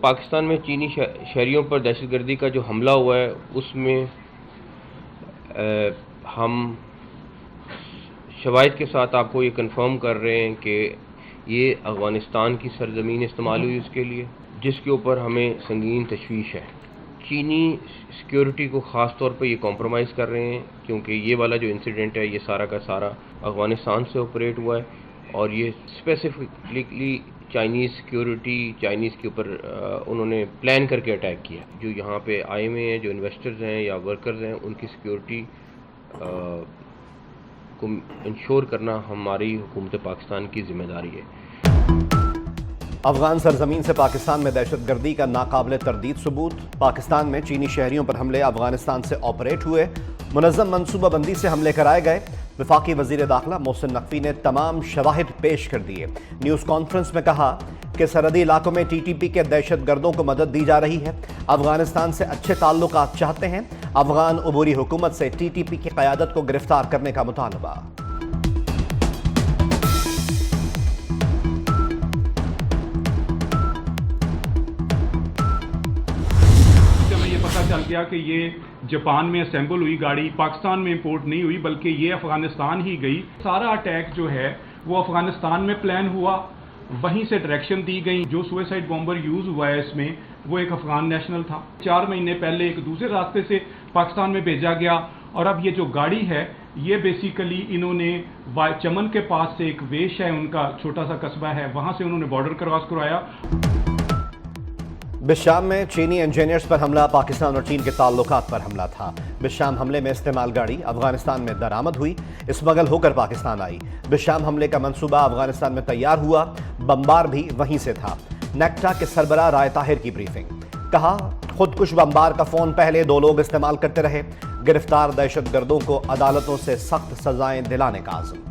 پاکستان میں چینی شہریوں پر دہشت گردی کا جو حملہ ہوا ہے اس میں ہم شواہد کے ساتھ آپ کو یہ کنفرم کر رہے ہیں کہ یہ افغانستان کی سرزمین استعمال ہوئی اس کے لیے، جس کے اوپر ہمیں سنگین تشویش ہے۔ چینی سیکیورٹی کو خاص طور پہ یہ کمپرومائز کر رہے ہیں کیونکہ یہ والا جو انسیڈنٹ ہے یہ سارا کا سارا افغانستان سے آپریٹ ہوا ہے، اور یہ اسپیسیفکلی چائنیز سیکیورٹی، چائنیز کے اوپر انہوں نے پلان کر کے اٹیک کیا۔ جو یہاں پہ آئے ہوئے ہیں، جو انویسٹرز ہیں یا ورکرز ہیں، ان کی سیکیورٹی کو انشور کرنا ہماری حکومت پاکستان کی ذمہ داری ہے۔ افغان سرزمین سے پاکستان میں دہشت گردی کا ناقابل تردید ثبوت۔ پاکستان میں چینی شہریوں پر حملے افغانستان سے آپریٹ ہوئے، منظم منصوبہ بندی سے حملے کرائے گئے۔ وفاقی وزیر داخلہ محسن نقوی نے تمام شواہد پیش کر دیے۔ نیوز کانفرنس میں کہا کہ سرحدی علاقوں میں ٹی ٹی پی کے دہشت گردوں کو مدد دی جا رہی ہے، افغانستان سے اچھے تعلقات چاہتے ہیں، افغان عبوری حکومت سے ٹی ٹی پی کی قیادت کو گرفتار کرنے کا مطالبہ۔ چل گیا کہ یہ جاپان میں اسمبل ہوئی گاڑی، پاکستان میں امپورٹ نہیں ہوئی بلکہ یہ افغانستان ہی گئی۔ سارا اٹیک جو ہے وہ افغانستان میں پلان ہوا، وہیں سے ڈائریکشن دی گئی۔ جو سوئسائڈ بامبر یوز ہوا ہے اس میں وہ ایک افغان نیشنل تھا، 4 مہینے پہلے ایک دوسرے راستے سے پاکستان میں بھیجا گیا، اور اب یہ جو گاڑی ہے یہ بیسیکلی انہوں نے چمن کے پاس سے، ایک ویش ہے ان کا چھوٹا سا قصبہ ہے، وہاں سے انہوں نے بارڈر کراس کروایا۔ بشام میں چینی انجینئرز پر حملہ پاکستان اور چین کے تعلقات پر حملہ تھا۔ بشام حملے میں استعمال گاڑی افغانستان میں درآمد ہوئی، اسمگل ہو کر پاکستان آئی۔ بشام حملے کا منصوبہ افغانستان میں تیار ہوا، بمبار بھی وہیں سے تھا۔ نیکٹا کے سربراہ رائے طاہر کی بریفنگ، کہا خودکش بمبار کا فون پہلے 2 لوگ استعمال کرتے رہے، گرفتار دہشت گردوں کو عدالتوں سے سخت سزائیں دلانے کا عزم۔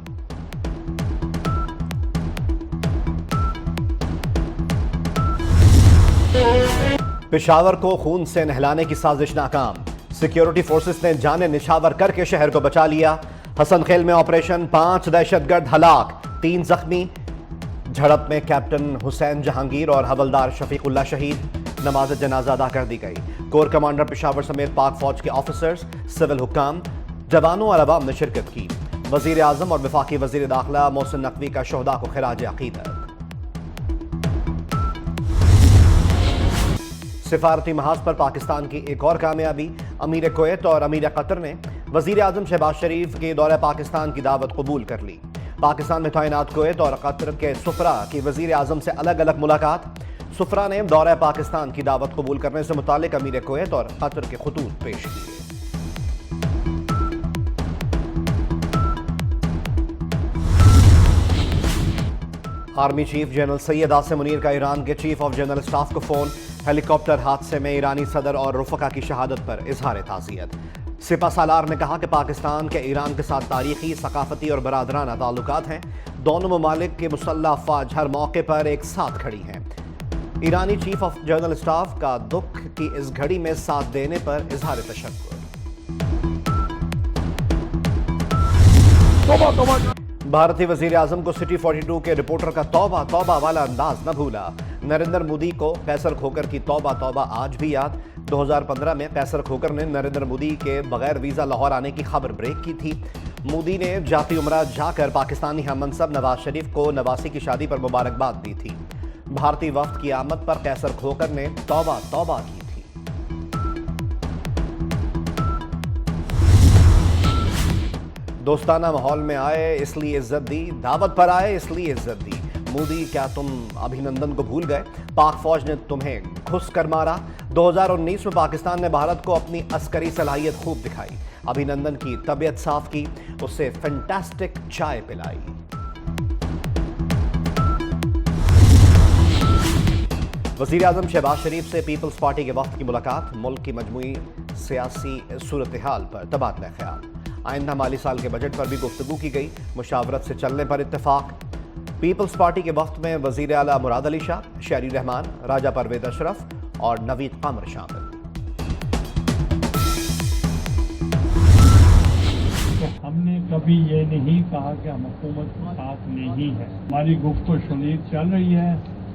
پشاور کو خون سے نہلانے کی سازش ناکام، سیکیورٹی فورسز نے جانیں نچھاور کر کے شہر کو بچا لیا۔ حسن خیل میں آپریشن، 5 دہشت گرد ہلاک، 3 زخمی۔ جھڑپ میں کیپٹن حسین جہانگیر اور حولدار شفیق اللہ شہید، نماز جنازہ ادا کر دی گئی۔ کور کمانڈر پشاور سمیت پاک فوج کے آفیسرز، سول حکام، جوانوں اور عوام نے شرکت کی۔ وزیر اعظم اور وفاقی وزیر داخلہ محسن نقوی کا شہداء کو خراج عقیدت۔ سفارتی محاذ پر پاکستان کی ایک اور کامیابی، امیر کویت اور امیر قطر نے وزیر اعظم شہباز شریف کے دورہ پاکستان کی دعوت قبول کر لی۔ پاکستان میں تعینات کویت اور قطر کے سفراء کی وزیر اعظم سے الگ الگ ملاقات۔ سفراء نے دورہ پاکستان کی دعوت قبول کرنے سے متعلق امیر کویت اور قطر کے خطوط پیش کیے۔ Army chief general Syed Asim Munir کا ایران کے چیف آف جنرل اسٹاف کو فون، ہیلی کاپٹر حادثے میں ایرانی صدر اور رفقا کی شہادت پر اظہار تعزیت۔ سپہ سالار نے کہا کہ پاکستان کے ایران کے ساتھ تاریخی، ثقافتی اور برادرانہ تعلقات ہیں، دونوں ممالک کی مسلح افواج ہر موقع پر ایک ساتھ کھڑی ہیں۔ ایرانی چیف آف جنرل اسٹاف کا دکھ کی اس گھڑی میں ساتھ دینے پر اظہار تشکر۔ بھارتی وزیر اعظم کو سٹی 42 کے رپورٹر کا توبہ توبہ والا انداز نہ بھولا۔ نریندر مودی کو قیصر کھوکر کی توبہ توبہ آج بھی یاد۔ 2015 میں قیصر کھوکر نے نریندر مودی کے بغیر ویزا لاہور آنے کی خبر بریک کی تھی۔ مودی نے جاتی عمرہ جا کر پاکستانی ہم منصب نواز شریف کو نواسی کی شادی پر مبارکباد دی تھی۔ بھارتی وفد کی آمد پر قیصر کھوکر نے توبہ توبہ کی تھی۔ دوستانہ ماحول میں آئے اس لیے عزت دی، دعوت پر آئے اس لیے عزت دی۔ مودی کیا تم ابھینندن کو بھول گئے؟ پاک فوج نے تمہیں گھس کر مارا۔ 2019 میں پاکستان نے بھارت کو اپنی عسکری صلاحیت خوب دکھائی۔ ابھینندن کی طبیعت صاف کی، اسے فینٹاسٹک چائے پلائی۔ وزیر اعظم شہباز شریف سے پیپلز پارٹی کے وفد کی ملاقات، ملک کی مجموعی سیاسی صورتحال پر تبادلہ خیال۔ آئندہ مالی سال کے بجٹ پر بھی گفتگو کی گئی، مشاورت سے چلنے پر اتفاق۔ پیپلز پارٹی کے وفد میں وزیر اعلیٰ مراد علی شاہ، شہری رحمان، راجہ پرویز اشرف اور نوید قمر شامل۔ تو ہم نے کبھی یہ نہیں کہا کہ ہم حکومت کے ساتھ نہیں ہے، ہماری گفت و شنید چل رہی ہے،